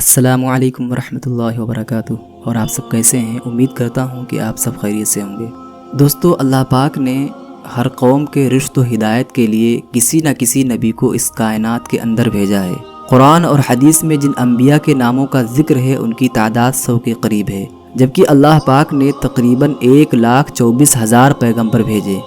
السلام علیکم ورحمۃ اللہ وبرکاتہ۔ اور آپ سب کیسے ہیں؟ امید کرتا ہوں کہ آپ سب خیریت سے ہوں گے۔ دوستو، اللہ پاک نے ہر قوم کے رشد و ہدایت کے لیے کسی نہ کسی نبی کو اس کائنات کے اندر بھیجا ہے۔ قرآن اور حدیث میں جن انبیاء کے ناموں کا ذکر ہے ان کی تعداد 100 کے قریب ہے، جبکہ اللہ پاک نے تقریباً 1,24,000 پیغمبر بھیجے۔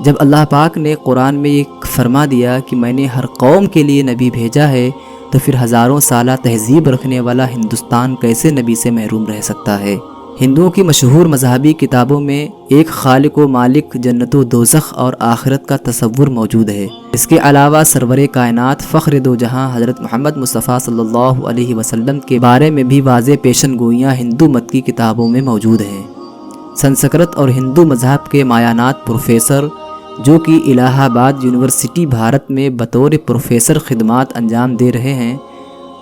جب اللہ پاک نے قرآن میں یہ فرما دیا کہ میں نے ہر قوم کے لیے نبی بھیجا ہے، تو پھر ہزاروں سالہ تہذیب رکھنے والا ہندوستان کیسے نبی سے محروم رہ سکتا ہے؟ ہندوؤں کی مشہور مذہبی کتابوں میں ایک خالق و مالک، جنت و دوزخ اور آخرت کا تصور موجود ہے۔ اس کے علاوہ سرور کائنات، فخر دو جہاں حضرت محمد مصطفیٰ صلی اللہ علیہ وسلم کے بارے میں بھی واضح پیشن گوئیاں ہندو مت کی کتابوں میں موجود ہیں۔ سنسکرت اور ہندو مذہب کے مایانات پروفیسر، جو کہ الہ آباد یونیورسٹی بھارت میں بطور پروفیسر خدمات انجام دے رہے ہیں،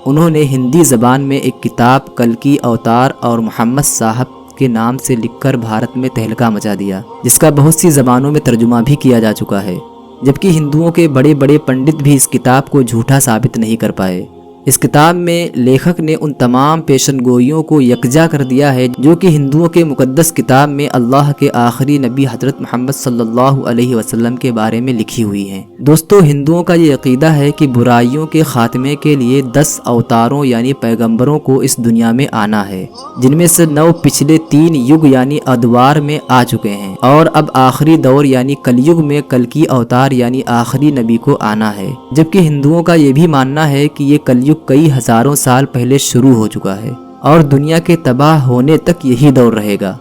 انہوں نے ہندی زبان میں ایک کتاب کلکی اوتار اور محمد صاحب کے نام سے لکھ کر بھارت میں تہلکہ مچا دیا، جس کا بہت سی زبانوں میں ترجمہ بھی کیا جا چکا ہے، جبکہ ہندوؤں کے بڑے بڑے پنڈت بھی اس کتاب کو جھوٹا ثابت نہیں کر پائے۔ اس کتاب میں لیکھک نے ان تمام پیشن گوئیوں کو یکجا کر دیا ہے جو کہ ہندوؤں کے مقدس کتاب میں اللہ کے آخری نبی حضرت محمد صلی اللہ علیہ وسلم کے بارے میں لکھی ہوئی ہیں۔ دوستو، ہندوؤں کا یہ عقیدہ ہے کہ برائیوں کے خاتمے کے لیے 10 اوتاروں یعنی پیغمبروں کو اس دنیا میں آنا ہے، جن میں سے 9 پچھلے 3 یگ یعنی ادوار میں آ چکے ہیں، اور اب آخری دور یعنی کل یگ میں کلکی اوتار یعنی آخری نبی کو آنا ہے۔ جبکہ ہندوؤں کا یہ بھی ماننا ہے کہ یہ کل یگ کئی ہزاروں سال پہلے شروع ہو چکا ہے اور دنیا کے تباہ ہونے تک یہی دور رہے گا۔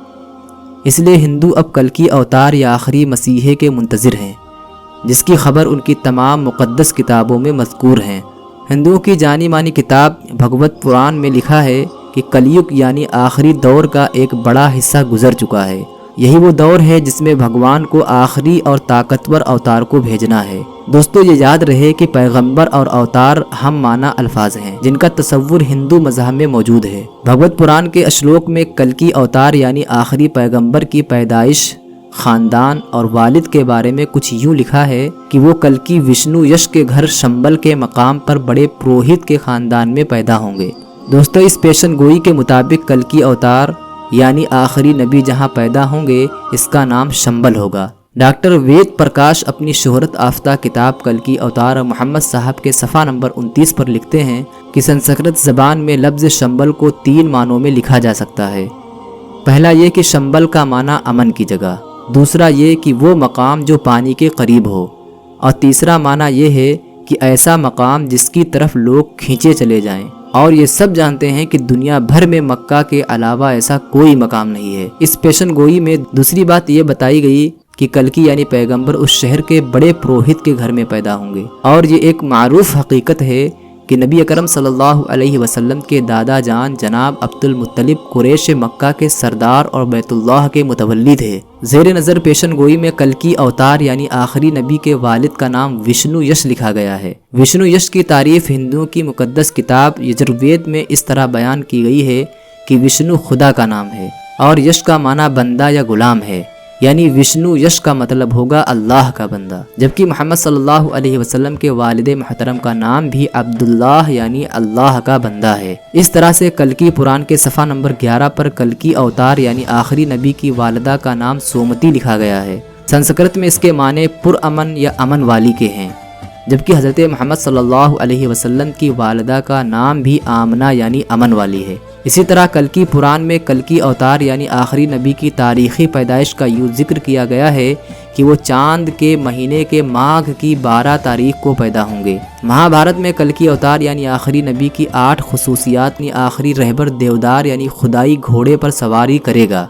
اس لیے ہندو اب کلکی اوتار یا آخری مسیحے کے منتظر ہیں، جس کی خبر ان کی تمام مقدس کتابوں میں مذکور ہیں۔ ہندوؤں کی جانی مانی کتاب بھگوت پران میں لکھا ہے کہ کلیگ یعنی آخری دور کا ایک بڑا حصہ گزر چکا ہے۔ یہی وہ دور ہے جس میں بھگوان کو آخری اور طاقتور اوتار کو بھیجنا ہے۔ دوستو، یہ یاد رہے کہ پیغمبر اور اوتار ہم معنی الفاظ ہیں جن کا تصور ہندو مذہب میں موجود ہے۔ بھگوت پران کے اشلوک میں کلکی اوتار یعنی آخری پیغمبر کی پیدائش، خاندان اور والد کے بارے میں کچھ یوں لکھا ہے کہ وہ کلکی وشنو یش کے گھر شمبل کے مقام پر بڑے پروہت کے خاندان میں پیدا ہوں گے۔ دوستو، اس پیشن گوئی کے مطابق کلکی اوتار یعنی آخری نبی جہاں پیدا ہوں گے، اس کا نام شمبل ہوگا۔ ڈاکٹر وید پرکاش اپنی شہرت یافتہ کتاب کلکی اوتار محمد صاحب کے صفحہ نمبر 29 پر لکھتے ہیں کہ سنسکرت زبان میں لفظ شمبل کو 3 معنوں میں لکھا جا سکتا ہے۔ پہلا یہ کہ شمبل کا معنی امن کی جگہ، دوسرا یہ کہ وہ مقام جو پانی کے قریب ہو، اور تیسرا معنی یہ ہے کہ ایسا مقام جس کی طرف لوگ کھینچے چلے جائیں، اور یہ سب جانتے ہیں کہ دنیا بھر میں مکہ کے علاوہ ایسا کوئی مقام نہیں ہے۔ اس پیشن گوئی میں دوسری بات یہ بتائی گئی کہ کلکی یعنی پیغمبر اس شہر کے بڑے پروہت کے گھر میں پیدا ہوں گے، اور یہ ایک معروف حقیقت ہے کہ نبی اکرم صلی اللہ علیہ وسلم کے دادا جان جناب عبد المطلب قریش مکہ کے سردار اور بیت اللہ کے متولی تھے۔ زیر نظر پیشن گوئی میں کلکی اوتار یعنی آخری نبی کے والد کا نام وشنو یش لکھا گیا ہے۔ وشنو یش کی تعریف ہندوؤں کی مقدس کتاب یجروید میں اس طرح بیان کی گئی ہے کہ وشنو خدا کا نام ہے، اور یش کا معنی بندہ یا غلام ہے، یعنی وشنو یش کا مطلب ہوگا اللہ کا بندہ۔ جبکہ محمد صلی اللہ علیہ وسلم کے والد محترم کا نام بھی عبداللہ یعنی اللہ کا بندہ ہے۔ اس طرح سے کلکی پران کے صفحہ نمبر 11 پر کلکی اوتار یعنی آخری نبی کی والدہ کا نام سومتی لکھا گیا ہے۔ سنسکرت میں اس کے معنی پرامن یا امن والی کے ہیں، جبکہ حضرت محمد صلی اللہ علیہ وسلم کی والدہ کا نام بھی آمنہ یعنی امن والی ہے۔ اسی طرح کلکی پران میں کلکی اوتار یعنی آخری نبی کی تاریخی پیدائش کا یوں ذکر کیا گیا ہے کہ وہ چاند کے مہینے کے ماگھ کی 12 تاریخ کو پیدا ہوں گے۔ مہابھارت میں کلکی اوتار یعنی آخری نبی کی 8 خصوصیات یعنی آخری رہبر دیودار یعنی خدائی گھوڑے پر سواری کرے گا،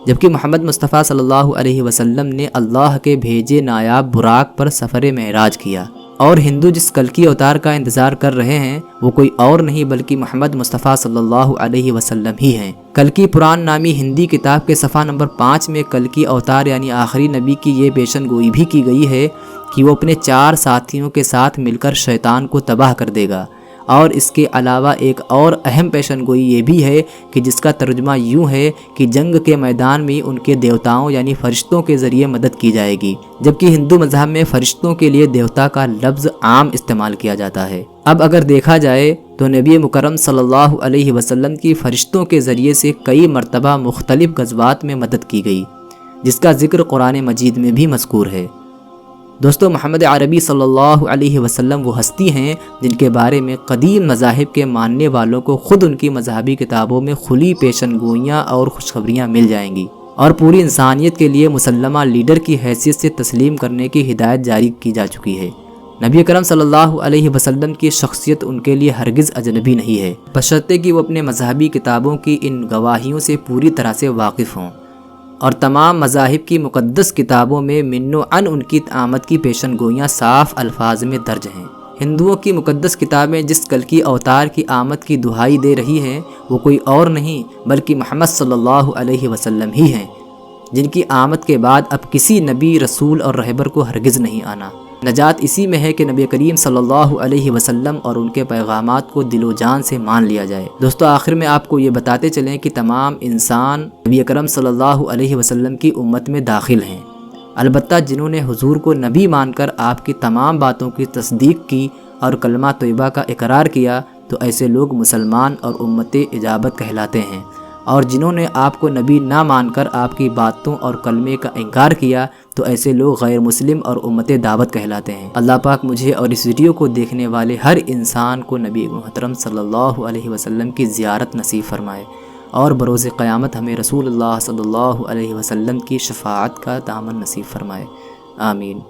جبکہ محمد مصطفیٰ صلی اللہ علیہ وسلم نے اللہ کے بھیجے نایاب براق پر سفر معراج کیا، اور ہندو جس کلکی اوتار کا انتظار کر رہے ہیں وہ کوئی اور نہیں بلکہ محمد مصطفیٰ صلی اللہ علیہ وسلم ہی ہیں۔ کلکی پران نامی ہندی کتاب کے صفحہ نمبر 5 میں کلکی اوتار یعنی آخری نبی کی یہ پیشن گوئی بھی کی گئی ہے کہ وہ اپنے 4 ساتھیوں کے ساتھ مل کر شیطان کو تباہ کر دے گا، اور اس کے علاوہ ایک اور اہم پیشن گوئی یہ بھی ہے کہ جس کا ترجمہ یوں ہے کہ جنگ کے میدان میں ان کے دیوتاؤں یعنی فرشتوں کے ذریعے مدد کی جائے گی، جبکہ ہندو مذہب میں فرشتوں کے لیے دیوتا کا لفظ عام استعمال کیا جاتا ہے۔ اب اگر دیکھا جائے تو نبی مکرم صلی اللہ علیہ وسلم کی فرشتوں کے ذریعے سے کئی مرتبہ مختلف غزوات میں مدد کی گئی، جس کا ذکر قرآن مجید میں بھی مذکور ہے۔ دوستو، محمد عربی صلی اللہ علیہ وسلم وہ ہستی ہیں جن کے بارے میں قدیم مذاہب کے ماننے والوں کو خود ان کی مذہبی کتابوں میں کھلی پیشن گوئیاں اور خوشخبریاں مل جائیں گی، اور پوری انسانیت کے لیے مسلمہ لیڈر کی حیثیت سے تسلیم کرنے کی ہدایت جاری کی جا چکی ہے۔ نبی کرم صلی اللہ علیہ وسلم کی شخصیت ان کے لیے ہرگز اجنبی نہیں ہے، بشرطے کہ وہ اپنے مذہبی کتابوں کی ان گواہیوں سے پوری طرح سے واقف ہوں، اور تمام مذاہب کی مقدس کتابوں میں من و عن ان کی آمد کی پیشن گوئیاں صاف الفاظ میں درج ہیں۔ ہندوؤں کی مقدس کتابیں جس کلکی اوتار کی آمد کی دہائی دے رہی ہیں وہ کوئی اور نہیں بلکہ محمد صلی اللہ علیہ وسلم ہی ہیں، جن کی آمد کے بعد اب کسی نبی، رسول اور رہبر کو ہرگز نہیں آنا۔ نجات اسی میں ہے کہ نبی کریم صلی اللہ علیہ وسلم اور ان کے پیغامات کو دل و جان سے مان لیا جائے۔ دوستو، آخر میں آپ کو یہ بتاتے چلیں کہ تمام انسان نبی کریم صلی اللہ علیہ وسلم کی امت میں داخل ہیں، البتہ جنہوں نے حضور کو نبی مان کر آپ کی تمام باتوں کی تصدیق کی اور کلمہ طیبہ کا اقرار کیا تو ایسے لوگ مسلمان اور امت اجابت کہلاتے ہیں، اور جنہوں نے آپ کو نبی نہ مان کر آپ کی باتوں اور کلمے کا انکار کیا تو ایسے لوگ غیر مسلم اور امت دعوت کہلاتے ہیں۔ اللہ پاک مجھے اور اس ویڈیو کو دیکھنے والے ہر انسان کو نبی محترم صلی اللہ علیہ وسلم کی زیارت نصیب فرمائے، اور بروز قیامت ہمیں رسول اللہ صلی اللہ علیہ وسلم کی شفاعت کا دامن نصیب فرمائے۔ آمین۔